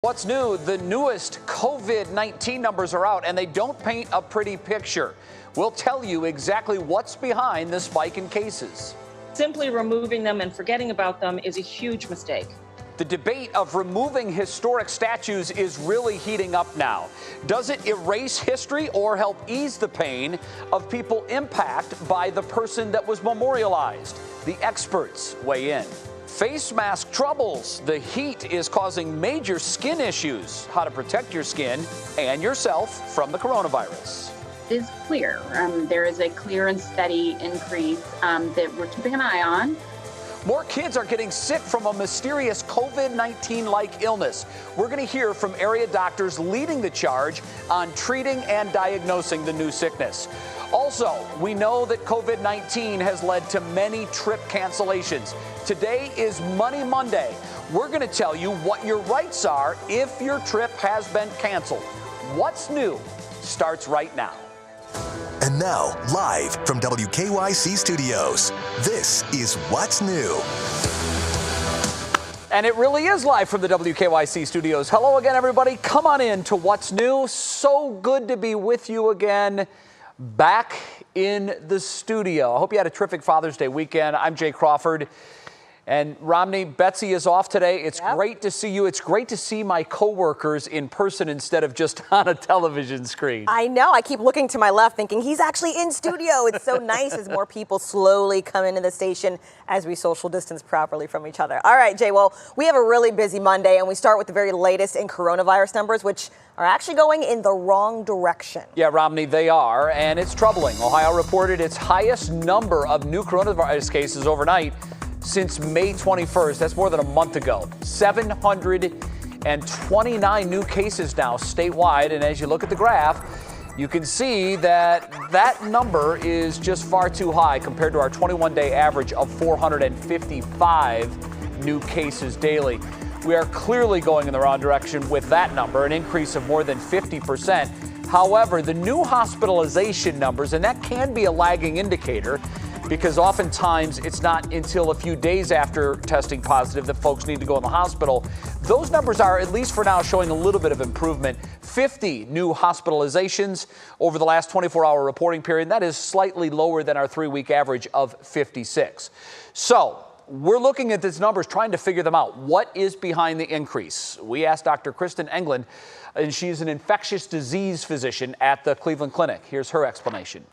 What's new? The newest COVID-19 numbers are out, and they don't paint a pretty picture. We'll tell you exactly what's behind the spike in cases. Simply removing them and forgetting about them is a huge mistake. The debate of removing historic statues is really heating up now. Does it erase history or help ease the pain of people impacted by the person that was memorialized? The experts weigh in. Face mask troubles. The heat is causing major skin issues. How to protect your skin and yourself from the coronavirus. It is clear. There is a clear and steady increase that we're keeping an eye on. More kids are getting sick from a mysterious COVID-19-like illness. We're going to hear from area doctors leading the charge on treating and diagnosing the new sickness. Also, we know that COVID-19 has led to many trip cancellations. Today is Money Monday. We're going to tell you what your rights are if your trip has been canceled. What's new starts right now. And now, live from WKYC Studios, this is What's New. And it really is live from the WKYC Studios. Hello again, everybody. Come on in to What's New. So good to be with you again, back in the studio. I hope you had a terrific Father's Day weekend. I'm Jay Crawford. And Romney, Betsy is off today. It's great to see you. It's great to see my coworkers in person instead of just on a television screen. I know. I keep looking to my left thinking he's actually in studio. It's so nice as more people slowly come into the station as we social distance properly from each other. All right, Jay, well, we have a really busy Monday, and we start with the very latest in coronavirus numbers, which are actually going in the wrong direction. Yeah, Romney, they are, and it's troubling. Ohio reported its highest number of new coronavirus cases overnight since May 21st. That's more than a month ago. 729 new cases now statewide. And as you look at the graph, you can see that that number is just far too high compared to our 21-day average of 455 new cases daily. We are clearly going in the wrong direction with that number, an increase of more than 50%. However, the new hospitalization numbers, and that can be a lagging indicator, because oftentimes it's not until a few days after testing positive that folks need to go in the hospital. Those numbers are, at least for now, showing a little bit of improvement. 50 new hospitalizations over the last 24-hour reporting period. That is slightly lower than our 3-week average of 56. So we're looking at these numbers, trying to figure them out. What is behind the increase? We asked Dr. Kristen England, and she's an infectious disease physician at the Cleveland Clinic. Here's her explanation.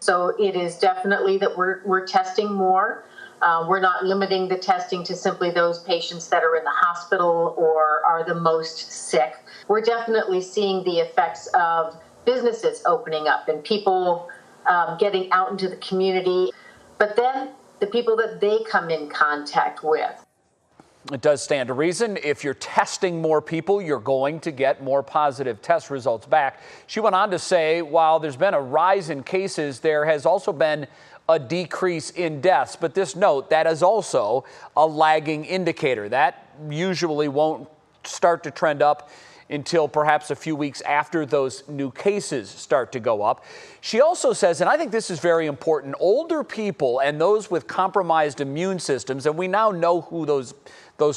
So it is definitely that we're testing more. We're not limiting the testing to simply those patients that are in the hospital or are the most sick. We're definitely seeing the effects of businesses opening up and people getting out into the community, but then the people that they come in contact with. It does stand to reason. If you're testing more people, you're going to get more positive test results back. She went on to say, while there's been a rise in cases, there has also been a decrease in deaths. But this note, that is also a lagging indicator. That usually won't start to trend up until perhaps a few weeks after those new cases start to go up. She also says, and I think this is very important, older people and those with compromised immune systems, and we now know who those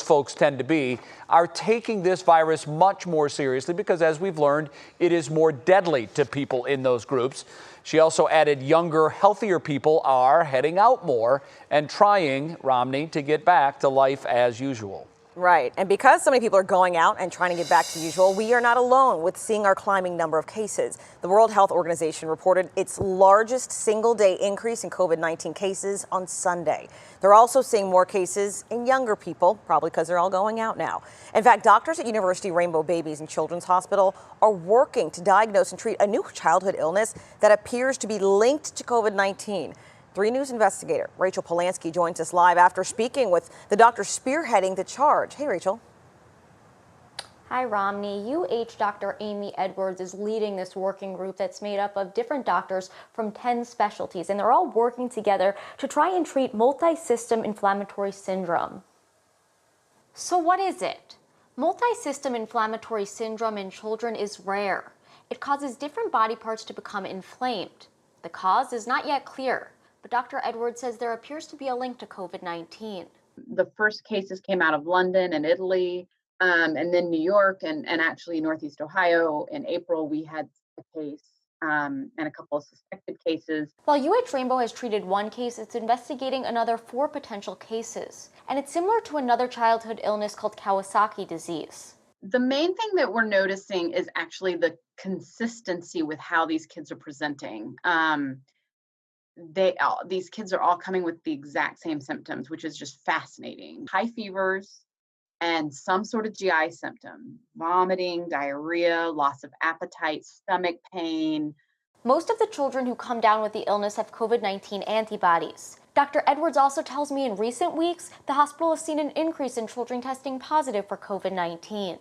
folks tend to be, are taking this virus much more seriously because, as we've learned, it is more deadly to people in those groups. She also added younger, healthier people are heading out more and trying, Romney, to get back to life as usual. Right. And because so many people are going out and trying to get back to usual, we are not alone with seeing our climbing number of cases. The World Health Organization reported its largest single-day increase in COVID-19 cases on Sunday. They're also seeing more cases in younger people, probably because they're all going out now. In fact, doctors at University Rainbow Babies and Children's Hospital are working to diagnose and treat a new childhood illness that appears to be linked to COVID-19. 3 News investigator Rachel Polanski joins us live after speaking with the doctor spearheading the charge. Hey, Rachel. Hi, Romney. UH Dr. Amy Edwards is leading this working group that's made up of different doctors from 10 specialties, and they're all working together to try and treat multi-system inflammatory syndrome. So what is it? Multi-system inflammatory syndrome in children is rare. It causes different body parts to become inflamed. The cause is not yet clear, but Dr. Edwards says there appears to be a link to COVID-19. The first cases came out of London and Italy. And then New York and actually Northeast Ohio in April, we had a case and a couple of suspected cases. While UH Rainbow has treated one case, it's investigating another 4 potential cases. And it's similar to another childhood illness called Kawasaki disease. The main thing that we're noticing is actually the consistency with how these kids are presenting. These kids are all coming with the exact same symptoms, which is just fascinating. High fevers and some sort of GI symptom, vomiting, diarrhea, loss of appetite, stomach pain. Most of the children who come down with the illness have COVID-19 antibodies. Dr. Edwards also tells me in recent weeks, the hospital has seen an increase in children testing positive for COVID-19.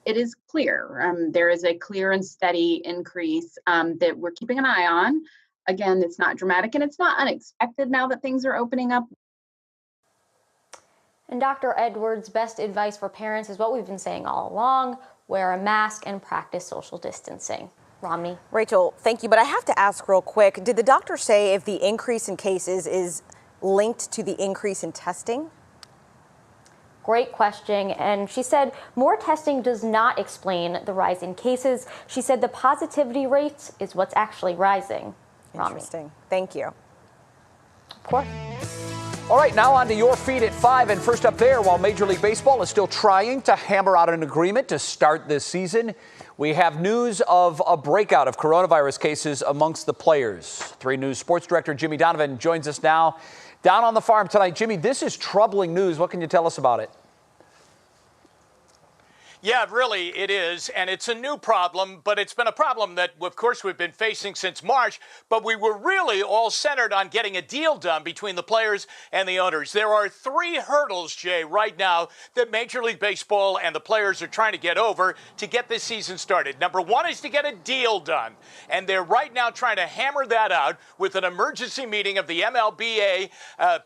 It is clear. There is a clear and steady increase that we're keeping an eye on. Again, it's not dramatic and it's not unexpected now that things are opening up. And Dr. Edwards' best advice for parents is what we've been saying all along: wear a mask and practice social distancing. Romney. Rachel, thank you. But I have to ask real quick, did the doctor say if the increase in cases is linked to the increase in testing? Great question. And she said more testing does not explain the rise in cases. She said the positivity rate is what's actually rising. Interesting. Romney. Thank you. Of course. All right, now on to your feed at 5. And first up there, while Major League Baseball is still trying to hammer out an agreement to start this season, we have news of a breakout of coronavirus cases amongst the players. 3 News sports director Jimmy Donovan joins us now down on the farm tonight. Jimmy, this is troubling news. What can you tell us about it? Yeah, really, it is. And it's a new problem, but it's been a problem that, of course, we've been facing since March. But we were really all centered on getting a deal done between the players and the owners. There are 3 hurdles, Jay, right now that Major League Baseball and the players are trying to get over to get this season started. Number 1 is to get a deal done. And they're right now trying to hammer that out with an emergency meeting of the MLBA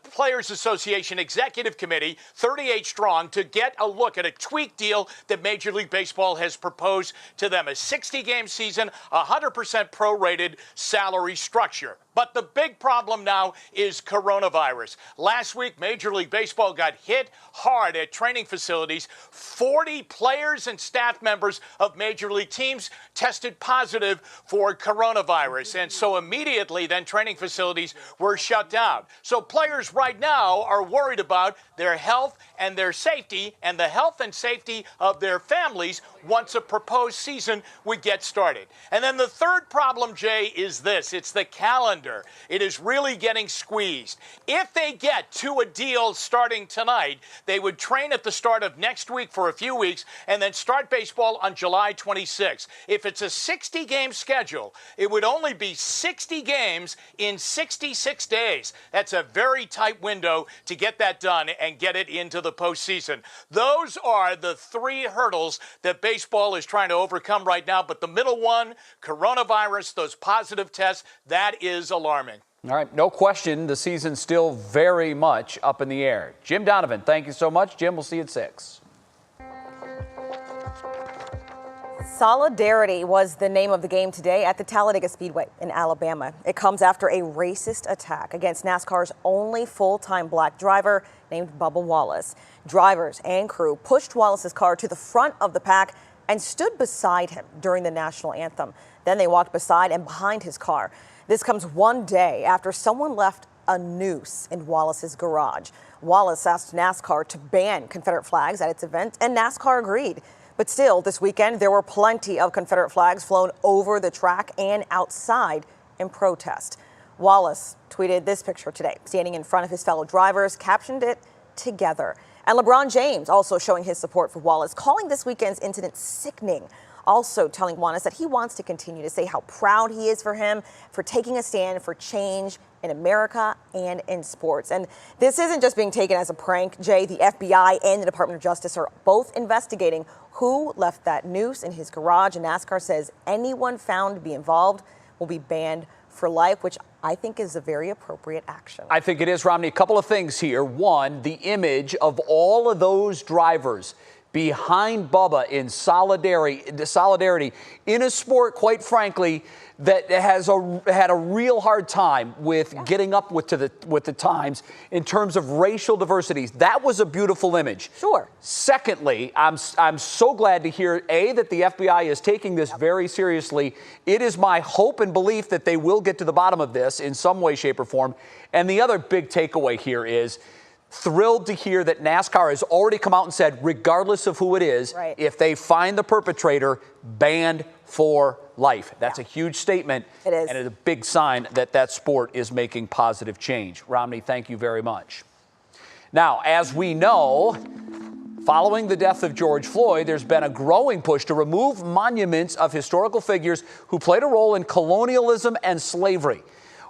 Players Association Executive Committee, 38 strong, to get a look at a tweaked deal that Major League Baseball has proposed to them. A 60-game season, 100% prorated salary structure. But the big problem now is coronavirus. Last week, Major League Baseball got hit hard at training facilities. 40 players and staff members of Major League teams tested positive for coronavirus. And so immediately then training facilities were shut down. So players right now are worried about their health and their safety and the health and safety of their families once a proposed season would get started. And then the third problem, Jay, is this. It's the calendar. It is really getting squeezed. If they get to a deal starting tonight, they would train at the start of next week for a few weeks and then start baseball on July 26. If it's a 60-game schedule, it would only be 60 games in 66 days. That's a very tight window to get that done and get it into the postseason. Those are the 3 hurdles that baseball is trying to overcome right now. But the middle one, coronavirus, those positive tests, that is alarming. All right, no question, the season's still very much up in the air. Jim Donovan, thank you so much. Jim, we'll see you at 6. Solidarity was the name of the game today at the Talladega Speedway in Alabama. It comes after a racist attack against NASCAR's only full-time black driver named Bubba Wallace. Drivers and crew pushed Wallace's car to the front of the pack and stood beside him during the national anthem. Then they walked beside and behind his car. This comes one day after someone left a noose in Wallace's garage. Wallace asked NASCAR to ban Confederate flags at its event, and NASCAR agreed. But still, this weekend, there were plenty of Confederate flags flown over the track and outside in protest. Wallace tweeted this picture today, standing in front of his fellow drivers, captioned it, "Together." And LeBron James also showing his support for Wallace, calling this weekend's incident sickening. Also telling Wallace that he wants to continue to say how proud he is for him for taking a stand for change in America and in sports. And this isn't just being taken as a prank, Jay. The FBI and the Department of Justice are both investigating who left that noose in his garage. And NASCAR says anyone found to be involved will be banned for life, which I think is a very appropriate action. I think it is, Romney. A couple of things here. One, the image of all of those drivers behind Bubba in solidarity in a sport, quite frankly, that has had a real hard time with getting up with the times in terms of racial diversity. That was a beautiful image. Sure. Secondly, I'm so glad to hear, A, that the FBI is taking this very seriously. It is my hope and belief that they will get to the bottom of this in some way, shape, or form. And the other big takeaway here is thrilled to hear that NASCAR has already come out and said, regardless of who it is, if they find the perpetrator, banned for life. That's a huge statement. It is. And it's a big sign that that sport is making positive change. Romney, thank you very much. Now, as we know, following the death of George Floyd, there's been a growing push to remove monuments of historical figures who played a role in colonialism and slavery.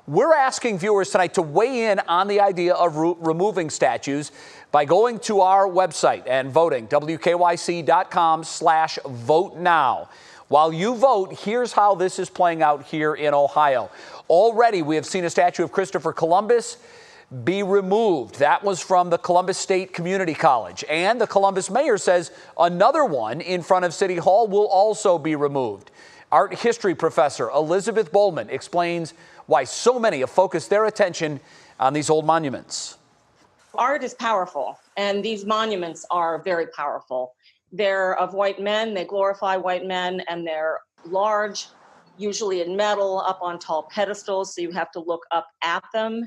We're asking viewers tonight to weigh in on the idea of removing statues by going to our website and voting, wkyc.com/vote now. While you vote, here's how this is playing out here in Ohio. Already, we have seen a statue of Christopher Columbus be removed. That was from the Columbus State Community College. And the Columbus mayor says another one in front of City Hall will also be removed. Art history professor Elizabeth Bowman explains why so many have focused their attention on these old monuments. Art is powerful, and these monuments are very powerful. They're of white men, they glorify white men, and they're large, usually in metal, up on tall pedestals, so you have to look up at them.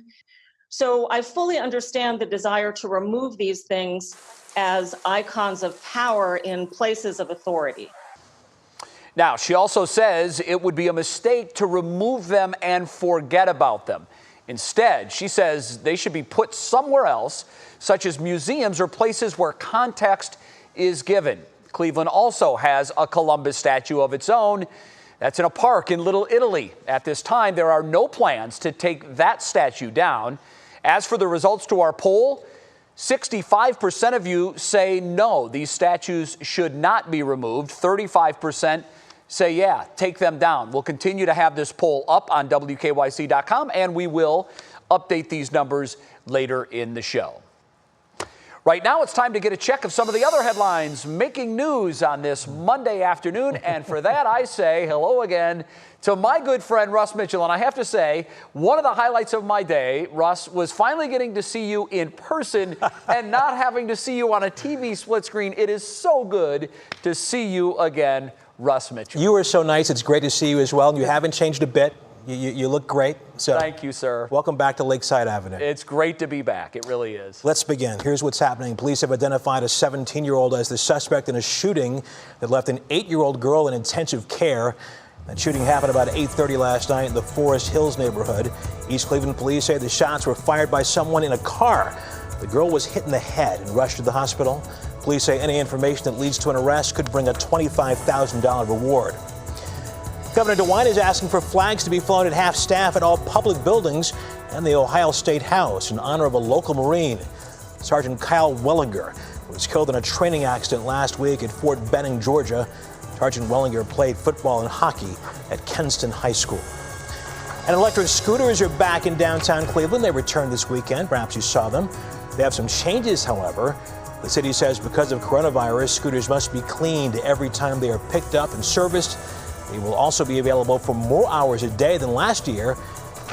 So I fully understand the desire to remove these things as icons of power in places of authority. Now, she also says it would be a mistake to remove them and forget about them. Instead, she says they should be put somewhere else, such as museums or places where context is given. Cleveland also has a Columbus statue of its own. That's in a park in Little Italy. At this time, there are no plans to take that statue down. As for the results to our poll, 65% of you say no, these statues should not be removed. 35% say, yeah, take them down. We'll continue to have this poll up on WKYC.com, and we will update these numbers later in the show. Right now, it's time to get a check of some of the other headlines making news on this Monday afternoon. And for that, I say hello again to my good friend, Russ Mitchell. And I have to say, one of the highlights of my day, Russ, was finally getting to see you in person and not having to see you on a TV split screen. It is so good to see you again, Russ Mitchell. You are so nice. It's great to see you as well. And you haven't changed a bit. You look great. So thank you, sir. Welcome back to Lakeside Avenue. It's great to be back. It really is. Let's begin. Here's what's happening. Police have identified a 17-year-old as the suspect in a shooting that left an 8-year-old girl in intensive care. That shooting happened about 8:30 last night in the Forest Hills neighborhood. East Cleveland police say the shots were fired by someone in a car. The girl was hit in the head and rushed to the hospital. Police say any information that leads to an arrest could bring a $25,000 reward. Governor DeWine is asking for flags to be flown at half-staff at all public buildings and the Ohio State House in honor of a local Marine. Sergeant Kyle Wellinger was killed in a training accident last week at Fort Benning, Georgia. Sergeant Wellinger played football and hockey at Kenston High School. And electric scooters are back in downtown Cleveland. They returned this weekend. Perhaps you saw them. They have some changes, however. The city says because of coronavirus, scooters must be cleaned every time they are picked up and serviced. They will also be available for more hours a day than last year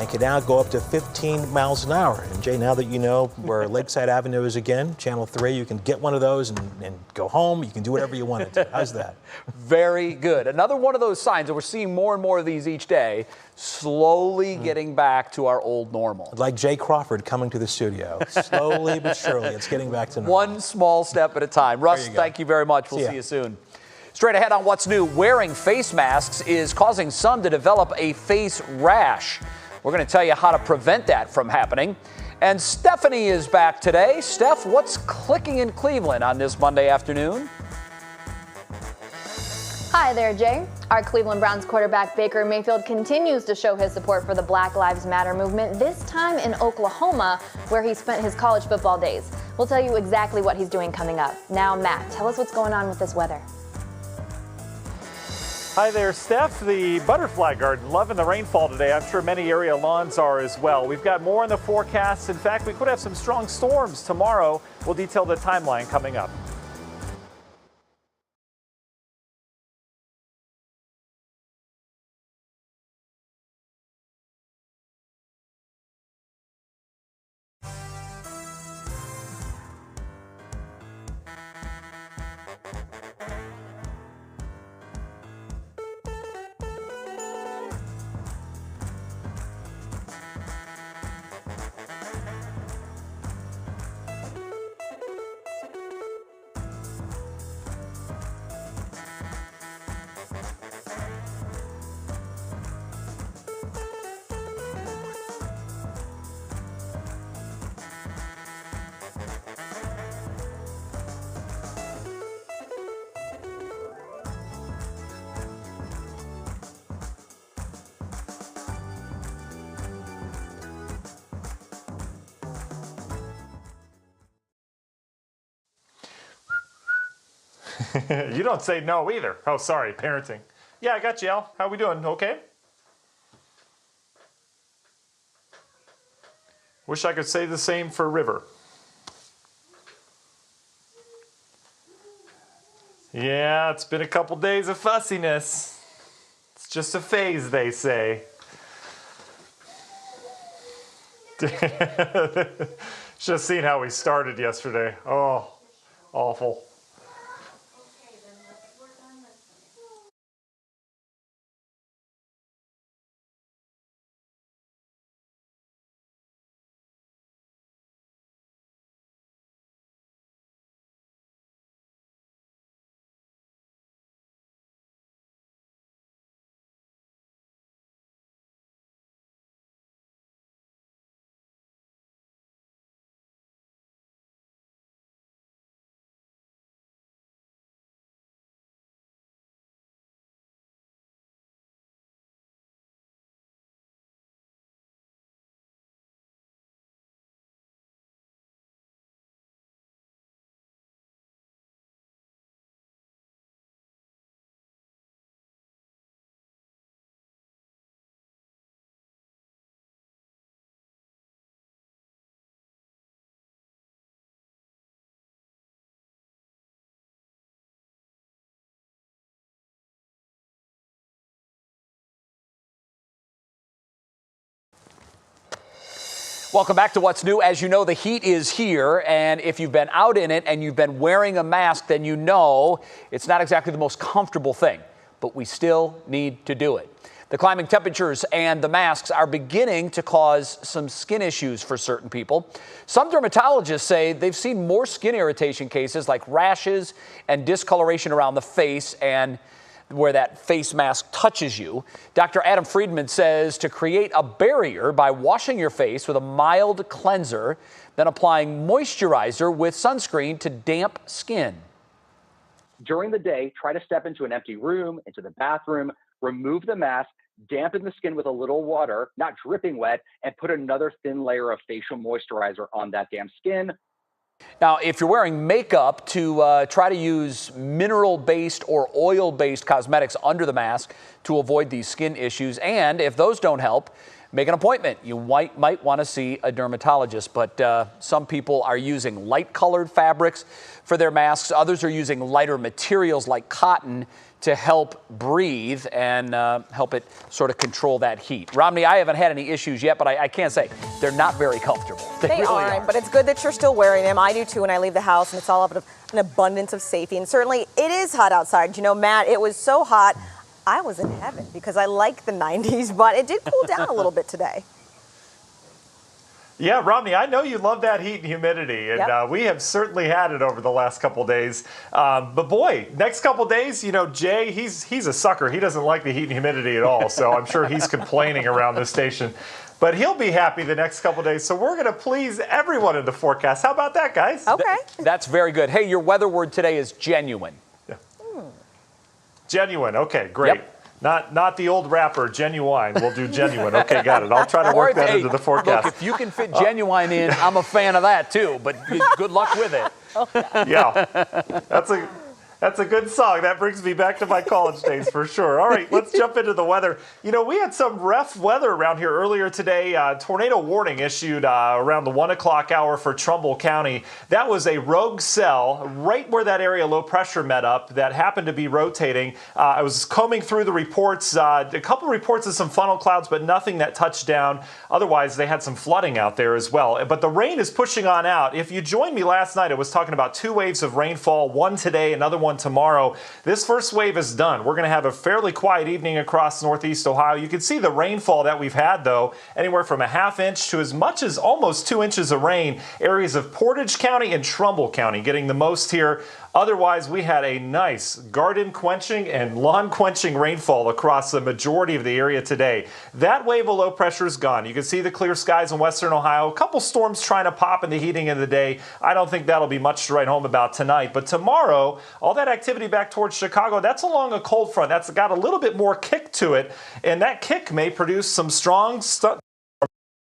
and can now go up to 15 miles an hour. And Jay, now that you know where Lakeside Avenue is again, Channel 3, you can get one of those and go home. You can do whatever you want to do. How's that? Very good. Another one of those signs, and we're seeing more and more of these each day, slowly getting back to our old normal. Like Jay Crawford coming to the studio. Slowly but surely, it's getting back to normal. One small step at a time. Russ, thank you very much. We'll see you soon. Straight ahead on What's New, wearing face masks is causing some to develop a face rash. We're going to tell you how to prevent that from happening. And Stephanie is back today. Steph, what's clicking in Cleveland on this Monday afternoon? Hi there, Jay. Our Cleveland Browns quarterback Baker Mayfield continues to show his support for the Black Lives Matter movement, this time in Oklahoma, where he spent his college football days. We'll tell you exactly what he's doing coming up. Now, Matt, tell us what's going on with this weather. Hi there, Steph. The butterfly garden loving the rainfall today. I'm sure many area lawns are as well. We've got more in the forecast. In fact, we could have some strong storms tomorrow. We'll detail the timeline coming up. You don't say no either. Oh, sorry, parenting. Yeah, I got you, Al. How we doing? Okay? Wish I could say the same for River. Yeah, it's been a couple days of fussiness. It's just a phase, they say. Just seen how we started yesterday. Oh, awful. Welcome back to What's New. As you know, the heat is here, and if you've been out in it and you've been wearing a mask, then you know it's not exactly the most comfortable thing, but we still need to do it. The climbing temperatures and the masks are beginning to cause some skin issues for certain people. Some dermatologists say they've seen more skin irritation cases like rashes and discoloration around the face and where that face mask touches you. Dr. Adam Friedman says to create a barrier by washing your face with a mild cleanser, then applying moisturizer with sunscreen to damp skin. During the day, try to step into an empty room, into the bathroom, remove the mask, dampen the skin with a little water, not dripping wet, and put another thin layer of facial moisturizer on that damp skin. Now, if you're wearing makeup, to try to use mineral-based or oil-based cosmetics under the mask to avoid these skin issues. And if those don't help, make an appointment. You might want to see a dermatologist. But some people are using light-colored fabrics for their masks. Others are using lighter materials like cotton to help breathe and help it sort of control that heat. Romney, I haven't had any issues yet, but I can't say they're not very comfortable. They really aren't, but it's good that you're still wearing them. I do too when I leave the house, and it's all up an abundance of safety. And certainly it is hot outside. You know, Matt, it was so hot, I was in heaven because I like the 90s, but it did cool down a little bit today. Yeah, Romney, I know you love that heat and humidity, and we have certainly had it over the last couple of days. But boy, next couple of days, you know, Jay, he's a sucker. He doesn't like the heat and humidity at all, so I'm sure he's complaining around this station. But he'll be happy the next couple of days, so we're going to please everyone in the forecast. How about that, guys? Okay. That's very good. Hey, your weather word today is genuine. Yeah. Genuine, okay, great. Yep. Not the old rapper, Genuine. We'll do Genuine. Okay, got it. I'll try to work that into the forecast. Look, if you can fit Genuine in, I'm a fan of that too, but good luck with it. Yeah, that's a good song. That brings me back to my college days for sure. All right, let's jump into the weather. You know, we had some rough weather around here earlier today. Tornado warning issued around the 1 o'clock hour for Trumbull County. That was a rogue cell right where that area low pressure met up that happened to be rotating. I was combing through the reports, a couple reports of some funnel clouds, but nothing that touched down. Otherwise, they had some flooding out there as well. But the rain is pushing on out. If you joined me last night, I was talking about 2 waves of rainfall, one today, another one tomorrow. This first wave is done. We're going to have a fairly quiet evening across northeast Ohio. You can see the rainfall that we've had, though, anywhere from a ½ inch to as much as almost 2 inches of rain. Areas of Portage County and Trumbull County getting the most here. Otherwise, we had a nice garden-quenching and lawn-quenching rainfall across the majority of the area today. That wave of low pressure is gone. You can see the clear skies in western Ohio. A couple storms trying to pop in the heating of the day. I don't think that'll be much to write home about tonight. But tomorrow, all that activity back towards Chicago, that's along a cold front. That's got a little bit more kick to it. And that kick may produce some strong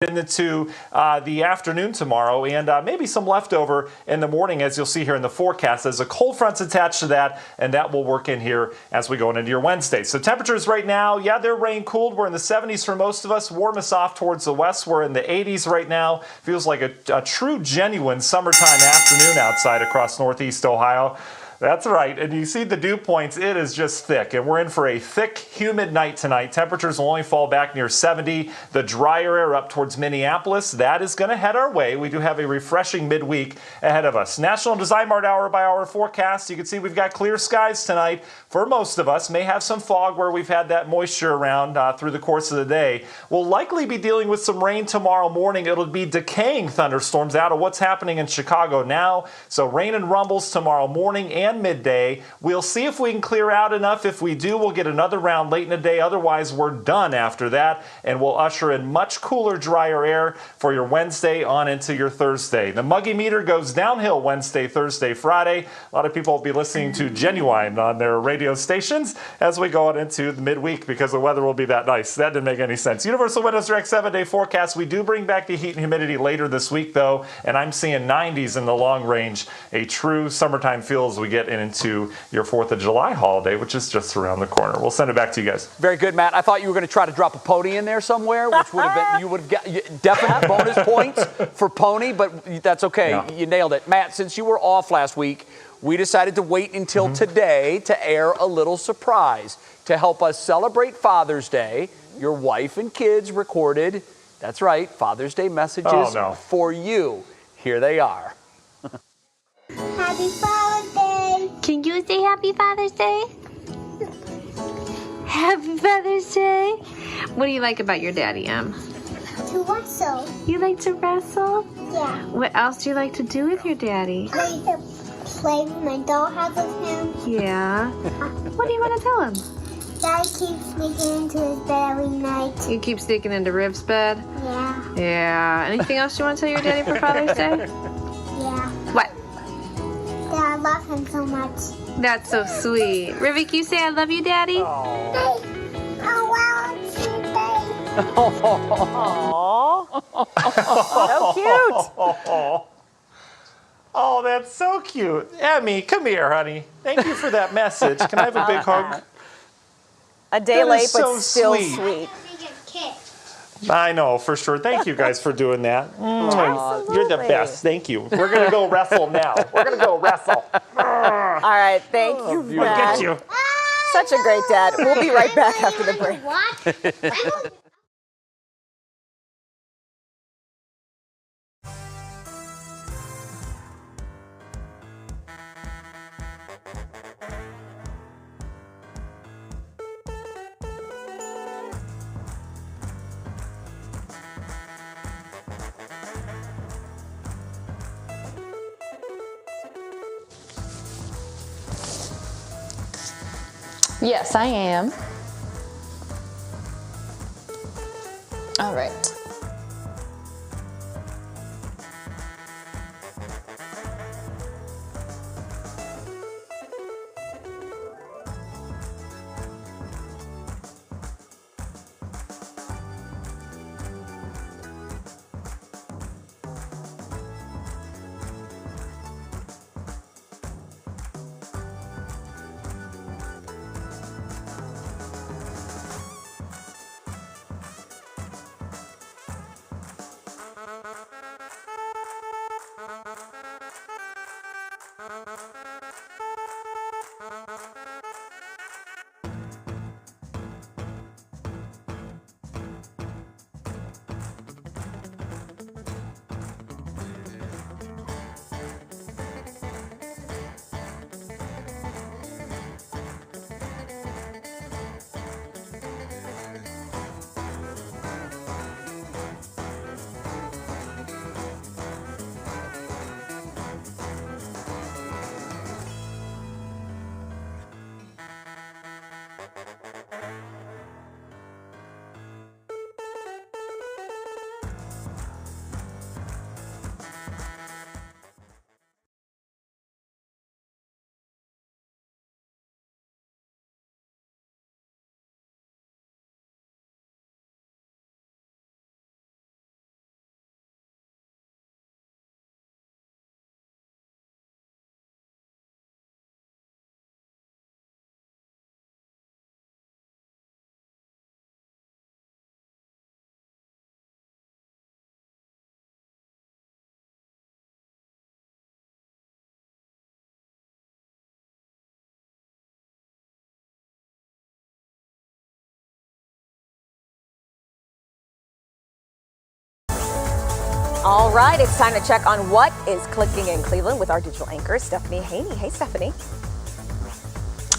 into the afternoon tomorrow, and maybe some leftover in the morning, as you'll see here in the forecast. There's a cold front's attached to that, and that will work in here as we go into your Wednesday. So temperatures right now, yeah, they're rain cooled. We're in the 70s for most of us. Warmest off towards the west. We're in the 80s right now. Feels like a true, genuine summertime afternoon outside across northeast Ohio. That's right, and you see the dew points, it is just thick, and we're in for a thick, humid night tonight. Temperatures will only fall back near 70. The drier air up towards Minneapolis, that is going to head our way. We do have a refreshing midweek ahead of us. National Design Mart hour-by-hour forecast. You can see we've got clear skies tonight for most of us. May have some fog where we've had that moisture around through the course of the day. We'll likely be dealing with some rain tomorrow morning. It'll be decaying thunderstorms out of what's happening in Chicago now. So rain and rumbles tomorrow morning and midday. We'll see if we can clear out enough. If we do, we'll get another round late in the day. Otherwise, we're done after that, and we'll usher in much cooler, drier air for your Wednesday on into your Thursday. The muggy meter goes downhill Wednesday, Thursday, Friday. A lot of people will be listening to Genuine on their radio stations as we go on into the midweek because the weather will be that nice. That didn't make any sense. Universal Windows Direct 7-day forecast. We do bring back the heat and humidity later this week, though, and I'm seeing 90s in the long range. A true summertime feel as we get into your 4th of July holiday, which is just around the corner. We'll send it back to you guys. Very good, Matt. I thought you were going to try to drop a pony in there somewhere, which would have been, you would have got definite bonus points for pony, but that's okay. Yeah. You nailed it. Matt, since you were off last week, we decided to wait until today to air a little surprise to help us celebrate Father's Day. Your wife and kids recorded, that's right, Father's Day messages for you. Here they are. Happy Father's Day! Can you say Happy Father's Day? Happy Father's Day! What do you like about your daddy, To wrestle. You like to wrestle? Yeah. What else do you like to do with your daddy? I like to play with my dollhouse with him. Yeah. What do you want to tell him? Daddy keeps sneaking into his bed every night. You keep sneaking into Riv's bed? Yeah. Yeah. Anything else you want to tell your daddy for Father's Day? Yeah. What? That I love him so much. That's so sweet. Rivik, can you say I love you, Daddy? Aww. So cute. Oh, that's so cute. Emmy, come here, honey. Thank you for that message. Can I have a big hug? A day late, but still sweet. I know, for sure. Thank you guys for doing that. You're the best. Thank you. We're going to go wrestle now. We're going to go wrestle. All right. Thank you, Matt. I'll get you. Such a great dad. We'll be right back after the break. Yes, I am. All right. All right, it's time to check on what is clicking in Cleveland with our digital anchor, Stephanie Haney. Hey, Stephanie.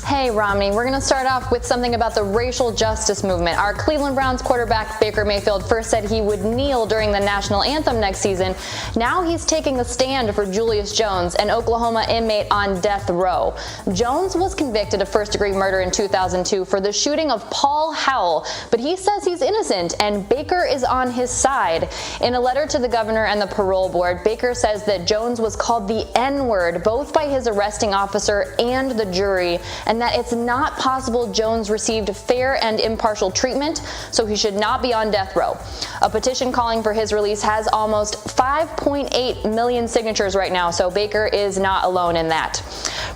Hey, Romney, we're going to start off with something about the racial justice movement. Our Cleveland Browns quarterback, Baker Mayfield, first said he would kneel during the national anthem next season. Now he's taking a stand for Julius Jones, an Oklahoma inmate on death row. Jones was convicted of first-degree murder in 2002 for the shooting of Paul Howell, but he says he's innocent, and Baker is on his side. In a letter to the governor and the parole board, Baker says that Jones was called the N-word both by his arresting officer and the jury, and that it's not possible Jones received fair and impartial treatment, so he should not be on death row. A petition calling for his release has almost 5.8 million signatures right now, so Baker is not alone in that.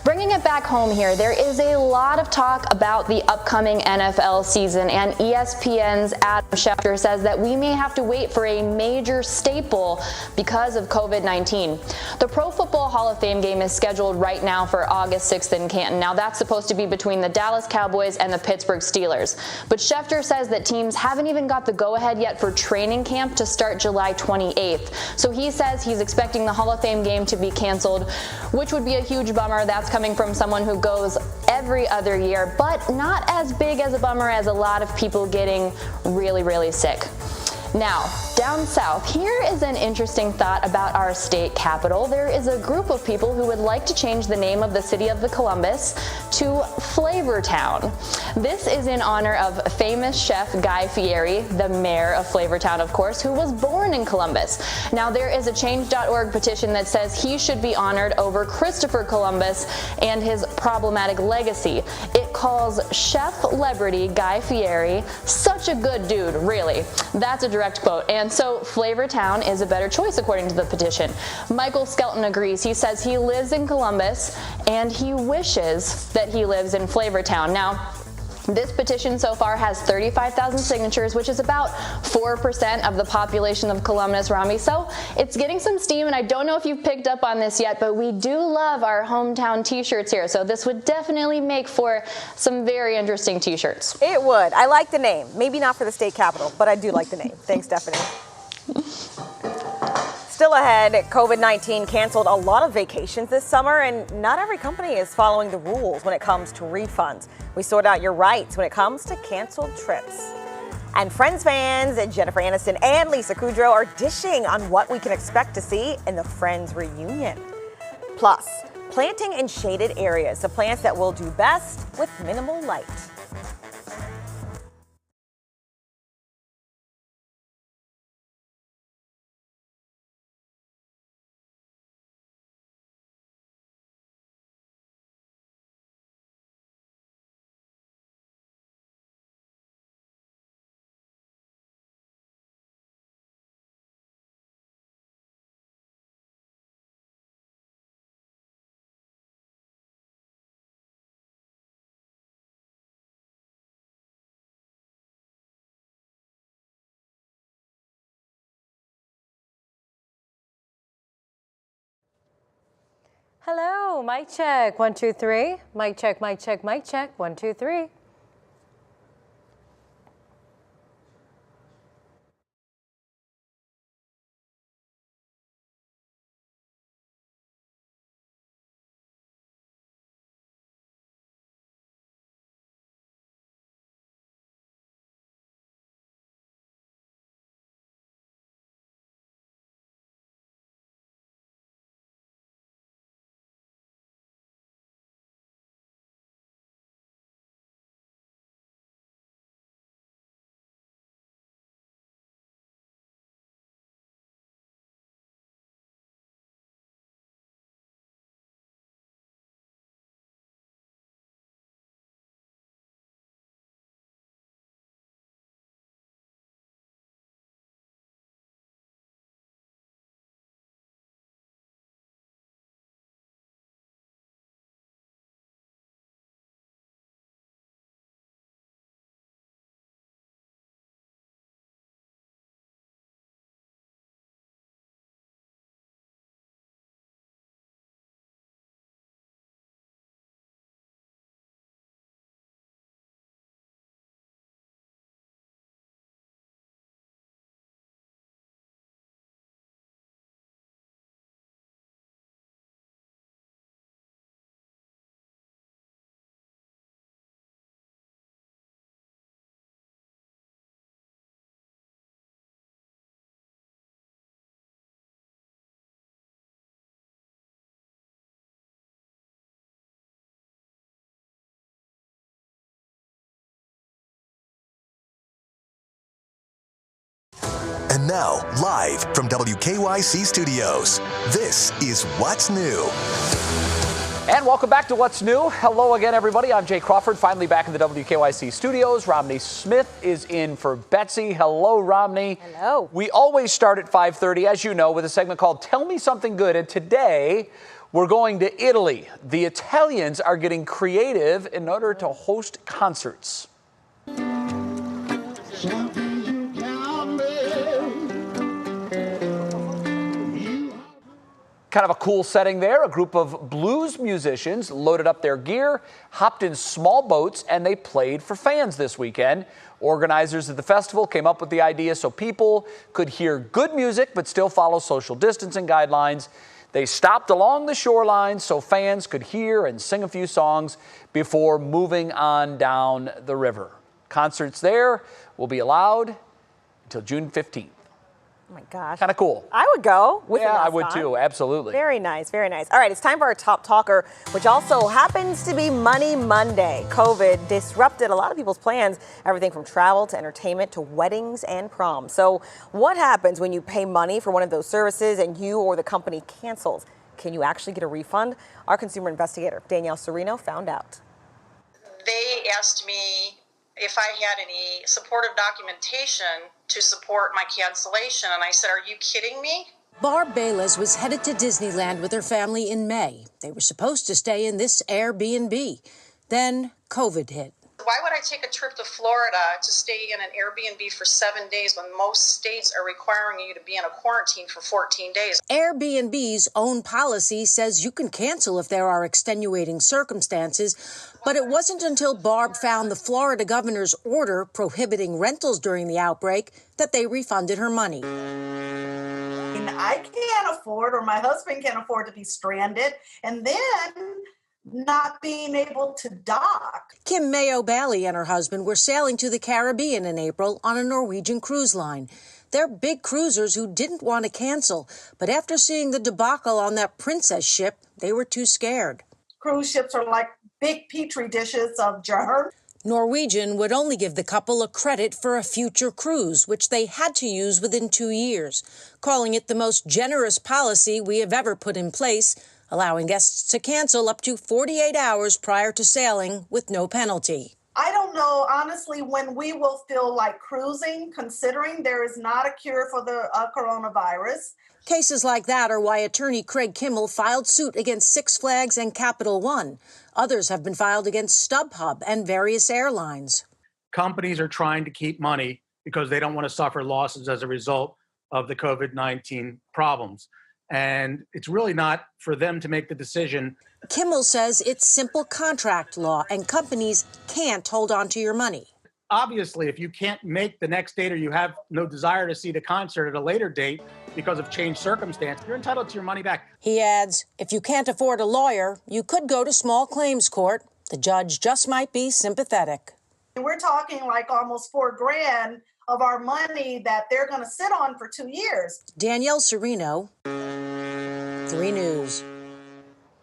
Bringing it back home here, there is a lot of talk about the upcoming NFL season, and ESPN's Adam Schefter says that we may have to wait for a major staple because of COVID-19. The Pro Football Hall of Fame game is scheduled right now for August 6th in Canton. Now, that's supposed to be between the Dallas Cowboys and the Pittsburgh Steelers. But Schefter says that teams haven't even got the go-ahead yet for training camp to start July 28th. So he says he's expecting the Hall of Fame game to be canceled, which would be a huge bummer. That's coming from someone who goes every other year, but not as big as a bummer as a lot of people getting really, really sick. Now, down south, here is an interesting thought about our state capital. There is a group of people who would like to change the name of the city of Columbus to Flavortown. This is in honor of famous chef Guy Fieri, the mayor of Flavortown, of course, who was born in Columbus. Now, there is a change.org petition that says he should be honored over Christopher Columbus and his problematic legacy. It calls Chef-lebrity Guy Fieri such a good dude, really. That's a direct quote. And so Flavortown is a better choice according to the petition. Michael Skelton agrees. He says he lives in Columbus and he wishes that he lives in Flavortown. Now, this petition so far has 35,000 signatures, which is about 4% of the population of Columbus, Rami. So it's getting some steam, and I don't know if you've picked up on this yet, but we do love our hometown t-shirts here. So this would definitely make for some very interesting t-shirts. It would. I like the name. Maybe not for the state capital, but I do like the name. Thanks, Stephanie. Still ahead, COVID-19 canceled a lot of vacations this summer, and not every company is following the rules when it comes to refunds. We sort out your rights when it comes to canceled trips. And Friends fans, Jennifer Aniston and Lisa Kudrow are dishing on what we can expect to see in the Friends reunion. Plus, planting in shaded areas, the plants that will do best with minimal light. Hello, mic check, 1, 2, 3. Mic check, mic check, mic check, 1, 2, 3. And now, live from WKYC Studios, this is What's New. And welcome back to What's New. Hello again, everybody. I'm Jay Crawford, finally back in the WKYC studios. Romney Smith is in for Betsy. Hello, Romney. Hello. We always start at 5:30, as you know, with a segment called Tell Me Something Good. And today, we're going to Italy. The Italians are getting creative in order to host concerts. Kind of a cool setting there. A group of blues musicians loaded up their gear, hopped in small boats, and they played for fans this weekend. Organizers of the festival came up with the idea so people could hear good music but still follow social distancing guidelines. They stopped along the shoreline so fans could hear and sing a few songs before moving on down the river. Concerts there will be allowed until June 15th. Oh my gosh. Kind of cool. I would go with Yeah, the I would mascot. too. Absolutely. Very nice, very nice. All right, it's time for our top talker, which also happens to be Money Monday. COVID disrupted a lot of people's plans, everything from travel to entertainment to weddings and prom. So what happens when you pay money for one of those services and you or the company cancels? Can you actually get a refund? Our consumer investigator, Danielle Serino, found out. They asked me if I had any supportive documentation to support my cancellation, and I said, "Are you kidding me?" Barb Bayless was headed to Disneyland with her family in May. They were supposed to stay in this Airbnb. Then COVID hit. Why would I take a trip to Florida to stay in an Airbnb for 7 days when most states are requiring you to be in a quarantine for 14 days? Airbnb's own policy says you can cancel if there are extenuating circumstances, but it wasn't until Barb found the Florida governor's order prohibiting rentals during the outbreak that they refunded her money. I can't afford, or my husband can't afford, to be stranded and then not being able to dock. Kim Mayo Bailey and her husband were sailing to the Caribbean in April on a Norwegian cruise line. They're big cruisers who didn't want to cancel, but after seeing the debacle on that princess ship, they were too scared. Cruise ships are like big petri dishes of germs. Norwegian would only give the couple a credit for a future cruise, which they had to use within 2 years, calling it the most generous policy we have ever put in place, allowing guests to cancel up to 48 hours prior to sailing with no penalty. I don't know, honestly, when we will feel like cruising, considering there is not a cure for the coronavirus. Cases like that are why attorney Craig Kimmel filed suit against Six Flags and Capital One. Others have been filed against StubHub and various airlines. Companies are trying to keep money because they don't want to suffer losses as a result of the COVID-19 problems. And it's really not for them to make the decision. Kimmel says it's simple contract law and companies can't hold on to your money. Obviously, if you can't make the next date or you have no desire to see the concert at a later date because of changed circumstance, you're entitled to your money back. He adds, if you can't afford a lawyer, you could go to small claims court. The judge just might be sympathetic. We're talking like almost $4,000 of our money that they're going to sit on for 2 years. Danielle Serino, 3 News.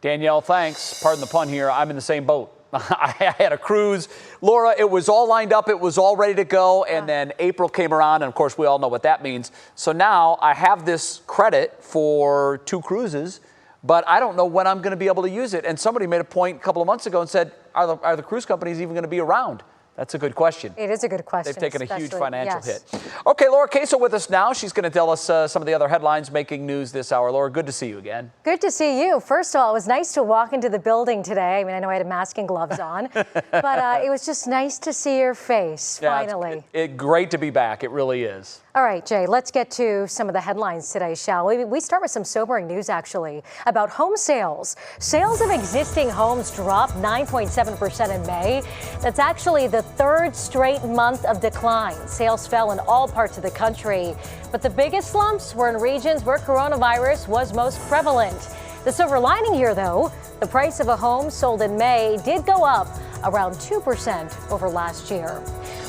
Danielle, thanks. Pardon the pun here. I'm in the same boat. I had a cruise. Laura, it was all lined up. It was all ready to go. And then April came around. And, of course, we all know what that means. So now I have this credit for 2 cruises, but I don't know when I'm going to be able to use it. And somebody made a point a couple of months ago and said, are the cruise companies even going to be around? That's a good question. It is a good question. They've taken a huge financial hit. Okay, Laura Queso with us now. She's going to tell us some of the other headlines making news this hour. Laura, good to see you again. Good to see you. First of all, it was nice to walk into the building today. I mean, I know I had a mask and gloves on, but it was just nice to see your face, finally. Great to be back. It really is. All right, Jay, let's get to some of the headlines today, shall we? We start with some sobering news, actually, about home sales. Sales of existing homes dropped 9.7% in May. That's actually the 3rd straight month of decline. Sales fell in all parts of the country, but the biggest slumps were in regions where coronavirus was most prevalent. The silver lining here, though, the price of a home sold in May did go up around 2% over last year.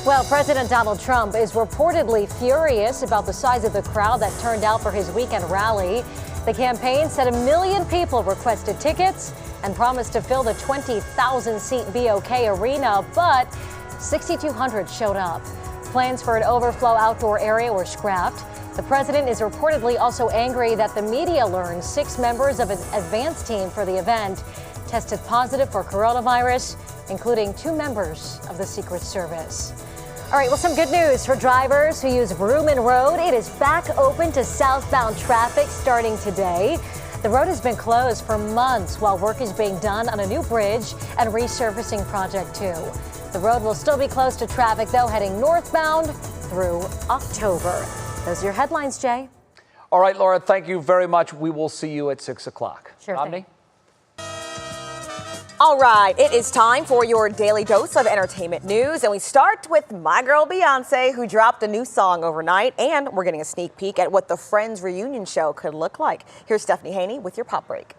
Well, President Donald Trump is reportedly furious about the size of the crowd that turned out for his weekend rally. The campaign said 1 million people requested tickets and promised to fill the 20,000-seat BOK arena, but 6,200 showed up. Plans for an overflow outdoor area were scrapped. The president is reportedly also angry that the media learned 6 members of an advance team for the event tested positive for coronavirus, including 2 members of the Secret Service. All right, well, some good news for drivers who use Vrooman Road. It is back open to southbound traffic starting today. The road has been closed for months while work is being done on a new bridge and resurfacing project 2. The road will still be closed to traffic, though, heading northbound through October. Those are your headlines, Jay. All right, Laura, thank you very much. We will see you at 6 o'clock. Sure Romney? thing. All right, it is time for your daily dose of entertainment news. And we start with my girl Beyonce, who dropped a new song overnight. And we're getting a sneak peek at what the Friends reunion show could look like. Here's Stephanie Haney with your Pop Break.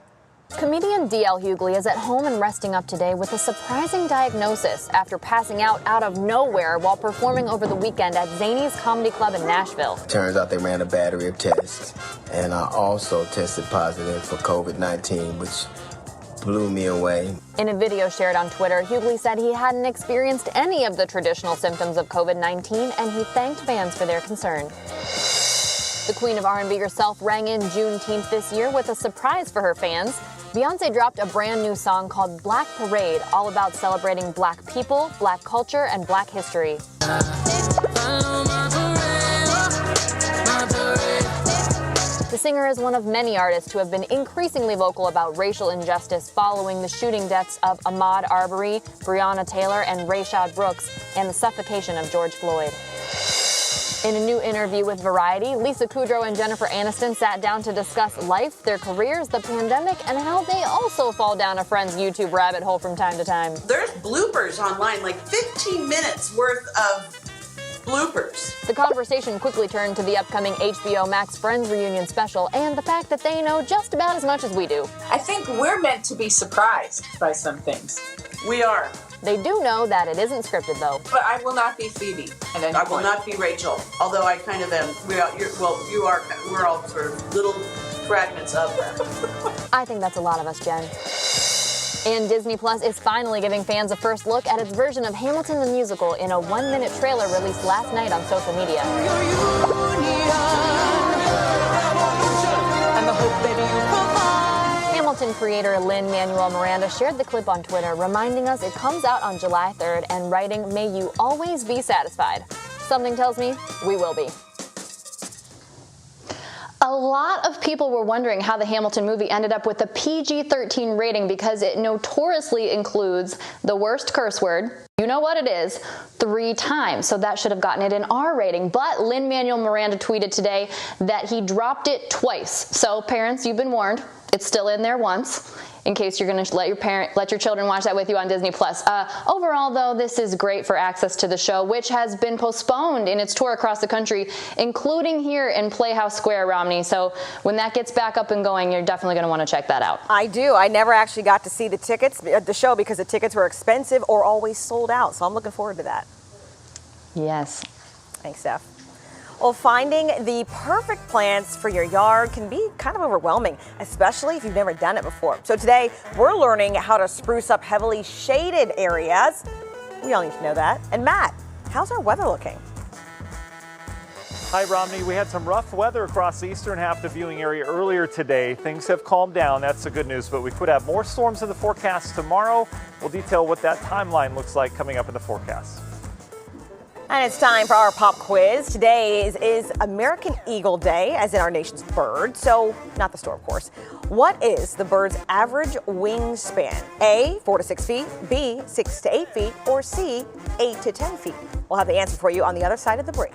Comedian D.L. Hughley is at home and resting up today with a surprising diagnosis after passing out of nowhere while performing over the weekend at Zany's Comedy Club in Nashville. Turns out they ran a battery of tests, and I also tested positive for COVID-19, which blew me away. In a video shared on Twitter, Hughley said he hadn't experienced any of the traditional symptoms of COVID-19, and he thanked fans for their concern. The Queen of R&B herself rang in Juneteenth this year with a surprise for her fans. Beyonce dropped a brand new song called Black Parade, all about celebrating Black people, Black culture, and Black history. The singer is one of many artists who have been increasingly vocal about racial injustice following the shooting deaths of Ahmaud Arbery, Breonna Taylor, and Rayshard Brooks, and the suffocation of George Floyd. In a new interview with Variety, Lisa Kudrow and Jennifer Aniston sat down to discuss life, their careers, the pandemic, and how they also fall down a friend's YouTube rabbit hole from time to time. There's bloopers online, like 15 minutes worth of bloopers. The conversation quickly turned to the upcoming HBO Max Friends reunion special and the fact that they know just about as much as we do. I think we're meant to be surprised by some things. We are. They do know that it isn't scripted, though. But I will not be Phoebe, and I will not be Rachel, although I kind of am. We're all sort of little fragments of that. I think that's a lot of us, Jen. And Disney Plus is finally giving fans a first look at its version of Hamilton the Musical in a 1-minute trailer released last night on social media. And the hope that you Hamilton creator Lin-Manuel Miranda shared the clip on Twitter, reminding us it comes out on July 3rd and writing, "May you always be satisfied." Something tells me we will be. A lot of people were wondering how the Hamilton movie ended up with a PG-13 rating because it notoriously includes the worst curse word, you know what it is, 3 times. So that should have gotten it an R rating. But Lin-Manuel Miranda tweeted today that he dropped it twice. So parents, you've been warned. It's still in there once, in case you're going to let your children watch that with you on Disney Plus. Overall, though, this is great for access to the show, which has been postponed in its tour across the country, including here in Playhouse Square, Romney. So when that gets back up and going, you're definitely going to want to check that out. I do. I never actually got to see the tickets at the show because the tickets were expensive or always sold out. So I'm looking forward to that. Yes. Thanks, Steph. Well, finding the perfect plants for your yard can be kind of overwhelming, especially if you've never done it before. So today, we're learning how to spruce up heavily shaded areas. We all need to know that. And Matt, how's our weather looking? Hi, Romney. We had some rough weather across the eastern half of the viewing area earlier today. Things have calmed down. That's the good news. But we could have more storms in the forecast tomorrow. We'll detail what that timeline looks like coming up in the forecast. And it's time for our pop quiz. Today is American Eagle Day, as in our nation's bird. So, not the store, of course. What is the bird's average wingspan? A, 4 to 6 feet, B, 6 to 8 feet, or C, 8 to 10 feet? We'll have the answer for you on the other side of the break.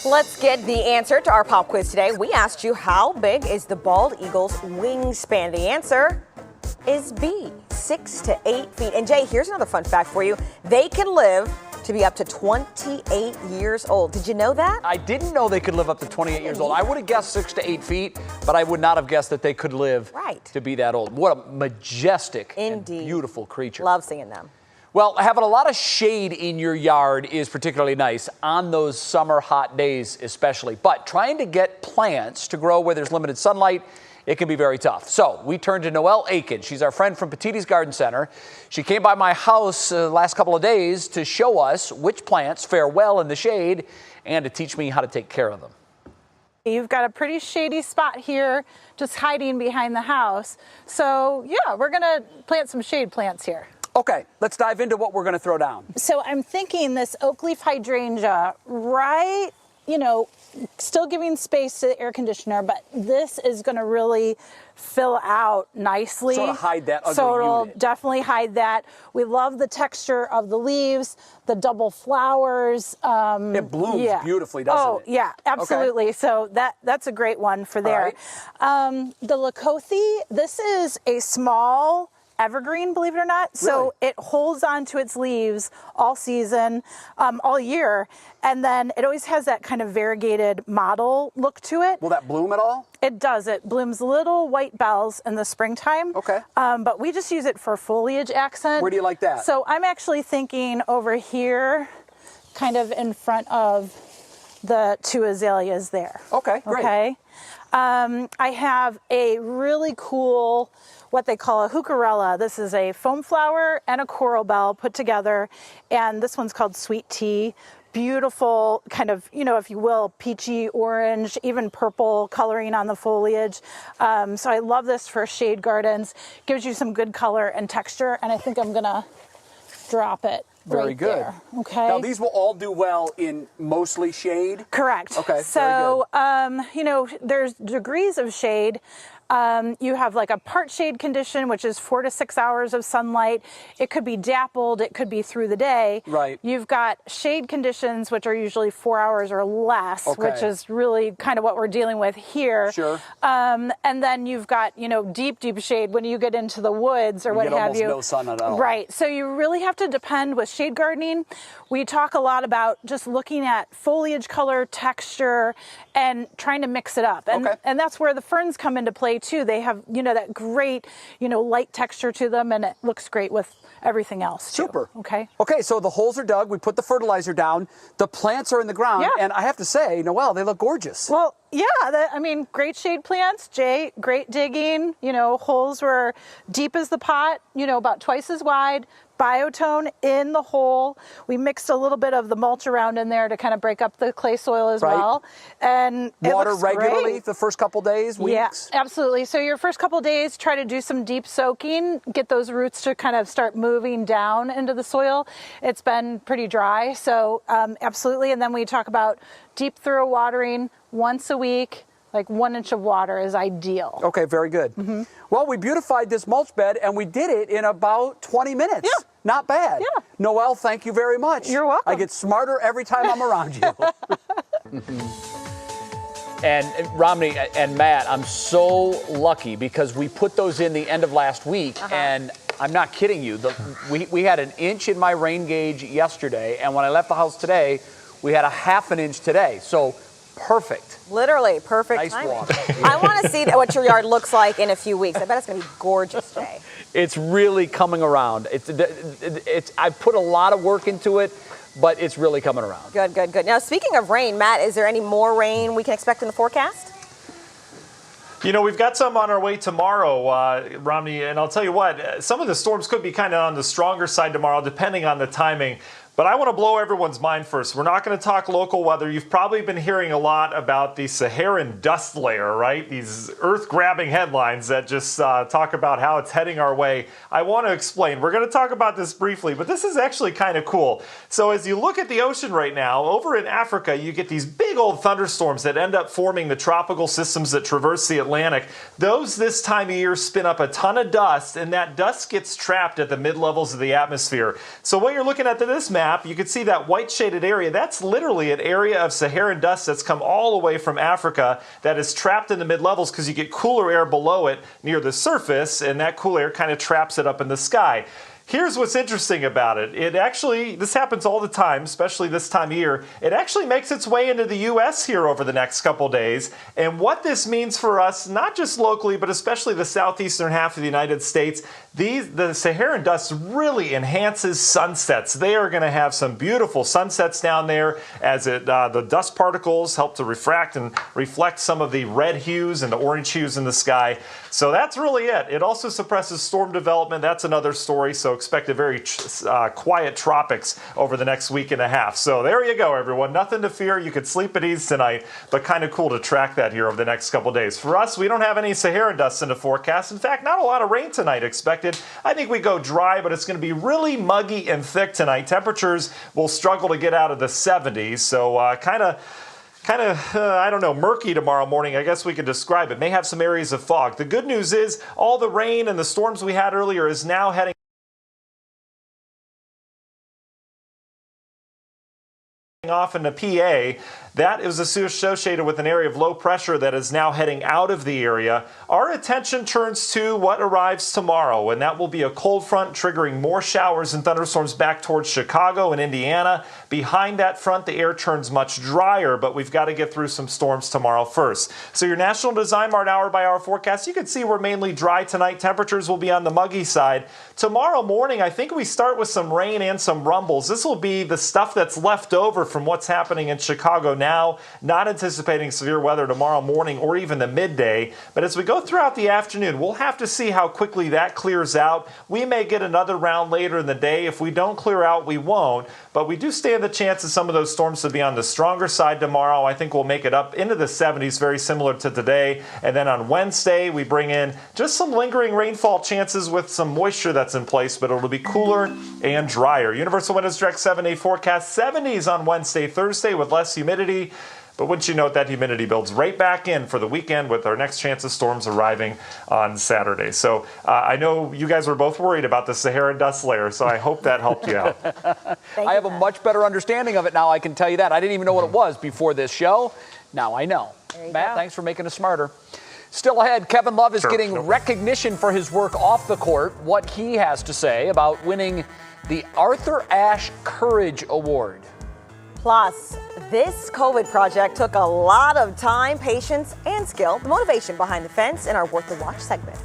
Let's get the answer to our pop quiz today. We asked you, how big is the bald eagle's wingspan? The answer is B, 6 to 8 feet. And Jay, here's another fun fact for you. They can live to be up to 28 years old. Did you know that? I didn't know they could live up to 28 years old. I would have guessed 6 to 8 feet, but I would not have guessed that they could live to be that old. What a majestic and beautiful creature. Love seeing them. Well, having a lot of shade in your yard is particularly nice on those summer hot days especially. But trying to get plants to grow where there's limited sunlight, it can be very tough. So we turned to Noelle Aiken. She's our friend from Petitti's Garden Center. She came by my house the last couple of days to show us which plants fare well in the shade and to teach me how to take care of them. You've got a pretty shady spot here just hiding behind the house. So yeah, we're gonna plant some shade plants here. Okay, let's dive into what we're going to throw down. So I'm thinking this oak leaf hydrangea, right, still giving space to the air conditioner, but this is going to really fill out nicely. Sort of hide that ugly So it'll unit. definitely hide that. We love the texture of the leaves, the double flowers. It blooms beautifully, doesn't it? Oh, yeah, absolutely. Okay. So that's a great one for there. Right. The Lakothe, this is a small evergreen, believe it or not. So it holds on to its leaves all season, all year. And then it always has that kind of variegated mottle look to it. Will that bloom at all? It does. It blooms little white bells in the springtime. Okay. But we just use it for foliage accent. Where do you like that? So I'm actually thinking over here, kind of in front of the two azaleas there. Okay, great. Okay. I have a really cool, what they call a heucherella. This is a foam flower and a coral bell put together, and this one's called Sweet Tea. Beautiful, kind of, if you will, peachy orange, even purple coloring on the foliage. So I love this for shade gardens. Gives you some good color and texture, and I think I'm gonna drop it. Very good. There, okay. Now these will all do well in mostly shade? Correct. Okay. So, there's degrees of shade. You have like a part shade condition, which is 4 to 6 hours of sunlight. It could be dappled. It could be through the day. Right. You've got shade conditions, which are usually 4 hours or less, which is really kind of what we're dealing with here. Sure. And then you've got, deep shade when you get into the woods or what have you. No sun at all. Right. So you really have to depend with shade gardening. We talk a lot about just looking at foliage color, texture, and trying to mix it up. And that's where the ferns come into play too. They have, that great, light texture to them, and it looks great with everything else too. Super. Okay. Okay, so the holes are dug. We put the fertilizer down. The plants are in the ground. Yeah. And I have to say, Noelle, they look gorgeous. Well, yeah, great shade plants, Jay, great digging. Holes were deep as the pot, about twice as wide. Biotone in the hole. We mixed a little bit of the mulch around in there to kind of break up the clay soil as well. And water looks regularly great. the first couple days, weeks? Yeah, absolutely. So your first couple days, try to do some deep soaking, get those roots to kind of start moving down into the soil. It's been pretty dry, so absolutely. And then we talk about deep thorough watering once a week. Like 1 inch of water is ideal. Okay, very good. Mm-hmm. Well, we beautified this mulch bed, and we did it in about 20 minutes. Yeah. Not bad. Yeah. Noelle, thank you very much. You're welcome. I get smarter every time I'm around you. And Romney and Matt, I'm so lucky because we put those in the end of last week, and I'm not kidding you. We had an inch in my rain gauge yesterday, and when I left the house today, we had a ½ inch today. So perfect. Literally perfect nice timing. water. I want to see what your yard looks like in a few weeks. I bet it's going to be gorgeous, Jay. It's really coming around. I put a lot of work into it, but it's really coming around. Good, good, good. Now, speaking of rain, Matt, is there any more rain we can expect in the forecast? We've got some on our way tomorrow, Romney, and I'll tell you what, some of the storms could be kind of on the stronger side tomorrow, depending on the timing. But I want to blow everyone's mind first. We're not going to talk local weather. You've probably been hearing a lot about the Saharan dust layer, right? These earth-grabbing headlines that just talk about how it's heading our way. I want to explain. We're going to talk about this briefly, but this is actually kind of cool. So as you look at the ocean right now, over in Africa, you get these big old thunderstorms that end up forming the tropical systems that traverse the Atlantic. Those this time of year spin up a ton of dust, and that dust gets trapped at the mid-levels of the atmosphere. So what you're looking at to this map map, you can see that white shaded area. That's literally an area of Saharan dust that's come all the way from Africa that is trapped in the mid-levels because you get cooler air below it near the surface, and that cool air kind of traps it up in the sky. Here's what's interesting about it. This happens all the time, especially this time of year. It actually makes its way into the U.S. here over the next couple days. And what this means for us, not just locally, but especially the southeastern half of the United States, the Saharan dust really enhances sunsets. They are going to have some beautiful sunsets down there as the dust particles help to refract and reflect some of the red hues and the orange hues in the sky. So that's really it. It also suppresses storm development. That's another story. So expect a very quiet tropics over the next week and a half. So there you go, everyone. Nothing to fear. You could sleep at ease tonight, but kind of cool to track that here over the next couple days. For us, we don't have any Saharan dust in the forecast. In fact, not a lot of rain tonight expected. I think we go dry, but it's going to be really muggy and thick tonight. Temperatures will struggle to get out of the 70s. So kind of, I don't know, murky tomorrow morning, I guess we could describe it. May have some areas of fog. The good news is all the rain and the storms we had earlier is now heading off into PA. That is associated with an area of low pressure that is now heading out of the area. Our attention turns to what arrives tomorrow, and that will be a cold front triggering more showers and thunderstorms back towards Chicago and Indiana. Behind that front, the air turns much drier, but we've got to get through some storms tomorrow first. So your National Design Mart hour-by-hour forecast, you can see we're mainly dry tonight. Temperatures will be on the muggy side. Tomorrow morning, I think we start with some rain and some rumbles. This will be the stuff that's left over from what's happening in Chicago now. Not anticipating severe weather tomorrow morning or even the midday, but as we go throughout the afternoon, we'll have to see how quickly that clears out. We may get another round later in the day. If we don't clear out, we won't, but we do stand the chance of some of those storms to be on the stronger side tomorrow. I think we'll make it up into the 70s, very similar to today, and then on Wednesday, we bring in just some lingering rainfall chances with some moisture that's in place, but it'll be cooler and drier. Universal Windows Direct 7-day forecast, 70s on Wednesday, Thursday with less humidity. But wouldn't you note that humidity builds right back in for the weekend with our next chance of storms arriving on Saturday. So I know you guys were both worried about the Saharan dust layer, so I hope that helped you out. I have a much better understanding of it now, I can tell you that. I didn't even know what it was before this show. Now I know. Matt, thanks for making us smarter. Still ahead, Kevin Love is getting recognition for his work off the court. What he has to say about winning the Arthur Ashe Courage Award. Plus, this COVID project took a lot of time, patience, and skill. The motivation behind the fence in our Worth the Watch segment.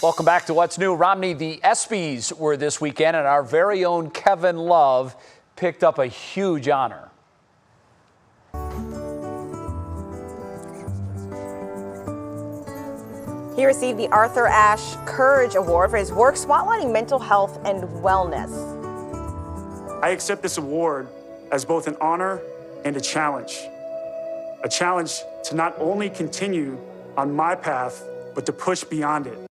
Welcome back to What's New. Romney, the ESPYs were this weekend, and our very own Kevin Love picked up a huge honor. He received the Arthur Ashe Courage Award for his work spotlighting mental health and wellness. I accept this award as both an honor and a challenge. A challenge to not only continue on my path, but to push beyond it.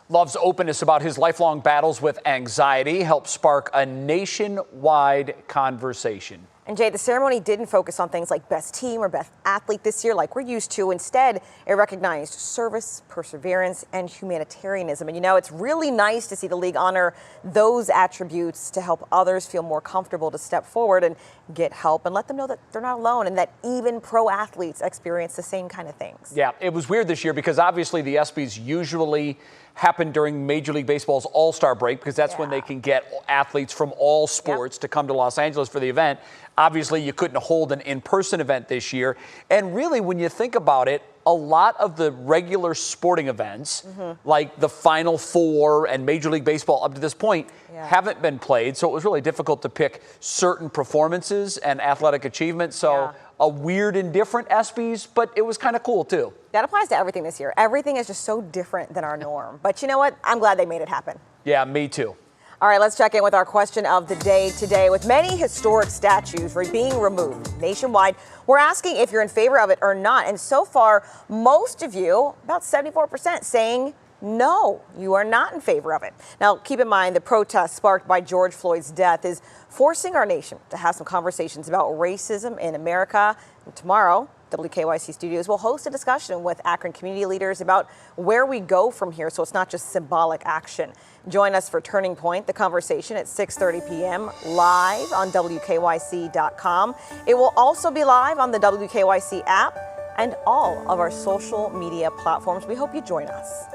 Love's openness about his lifelong battles with anxiety helped spark a nationwide conversation. And Jay, the ceremony didn't focus on things like best team or best athlete this year like we're used to. Instead, it recognized service, perseverance, and humanitarianism. And you know, it's really nice to see the league honor those attributes to help others feel more comfortable to step forward and get help and let them know that they're not alone and that even pro athletes experience the same kind of things. Yeah, it was weird this year because obviously the ESPYs usually happen during Major League Baseball's All-Star break because that's when they can get athletes from all sports to come to Los Angeles for the event. Obviously, you couldn't hold an in-person event this year. And really, when you think about it, a lot of the regular sporting events, like the Final Four and Major League Baseball up to this point, haven't been played. So it was really difficult to pick certain performances and athletic achievements. So a weird and different ESPYs, but it was kind of cool too. That applies to everything this year. Everything is just so different than our norm. But you know what? I'm glad they made it happen. Yeah, me too. All right, let's check in with our question of the day today. With many historic statues being removed nationwide, we're asking if you're in favor of it or not. And so far, most of you, about 74%, saying no, you are not in favor of it. Now, keep in mind the protest sparked by George Floyd's death is forcing our nation to have some conversations about racism in America. And tomorrow, WKYC Studios will host a discussion with Akron community leaders about where we go from here so it's not just symbolic action. Join us for Turning Point, the conversation at 6:30 p.m. live on WKYC.com. It will also be live on the WKYC app and all of our social media platforms. We hope you join us.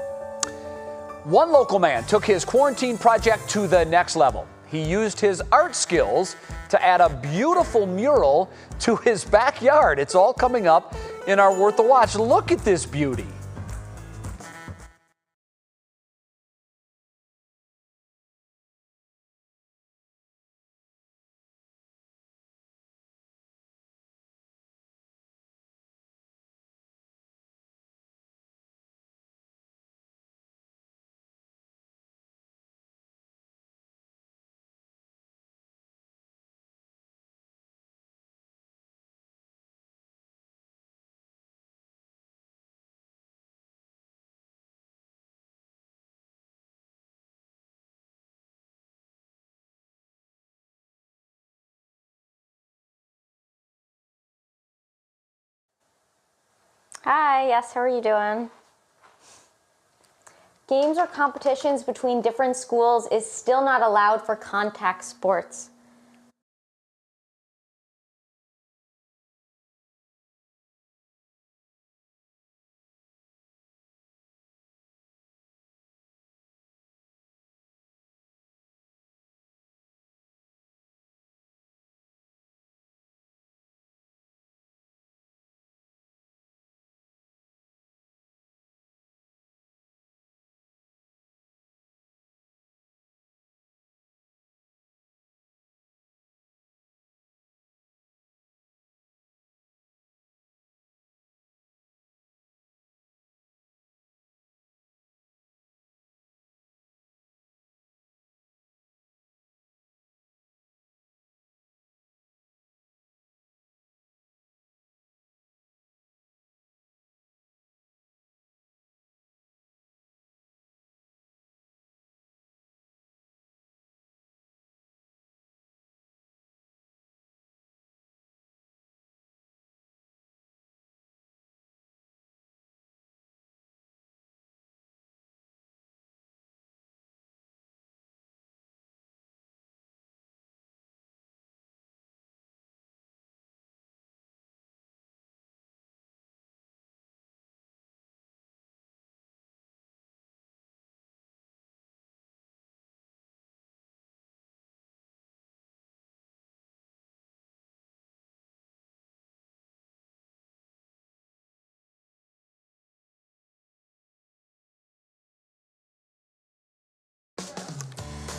One local man took his quarantine project to the next level. He used his art skills to add a beautiful mural to his backyard. It's all coming up in our Worth a Watch. Look at this beauty. Hi, yes, how are you doing? Games or competitions between different schools is still not allowed for contact sports.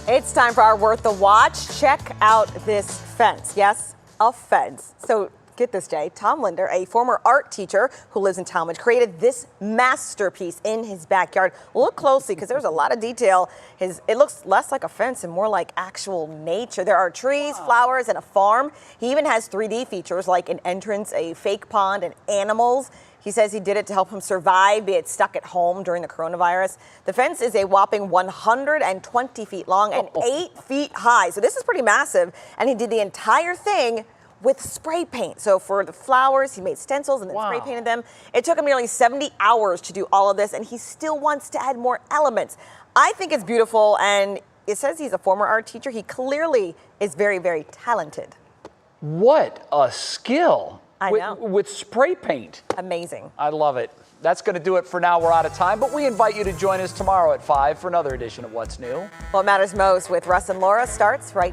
It's time for our Worth the Watch. Check out this fence. Yes, a fence. So get this, Jay. Tom Linder, a former art teacher who lives in Talmadge, created this masterpiece in his backyard. Look closely because there's a lot of detail. It looks less like a fence and more like actual nature. There are trees, flowers, and a farm. He even has 3D features like an entrance, a fake pond, and animals. He says he did it to help him survive, be it stuck at home during the coronavirus. The fence is a whopping 120 feet long and 8 feet high. So this is pretty massive. And he did the entire thing with spray paint. So for the flowers, he made stencils and then spray painted them. It took him nearly 70 hours to do all of this, and he still wants to add more elements. I think it's beautiful, and it says he's a former art teacher. He clearly is very, very talented. What a skill. I know. With spray paint. Amazing. I love it. That's going to do it for now. We're out of time, but we invite you to join us tomorrow at 5 for another edition of What's New. What Matters Most with Russ and Laura starts right now.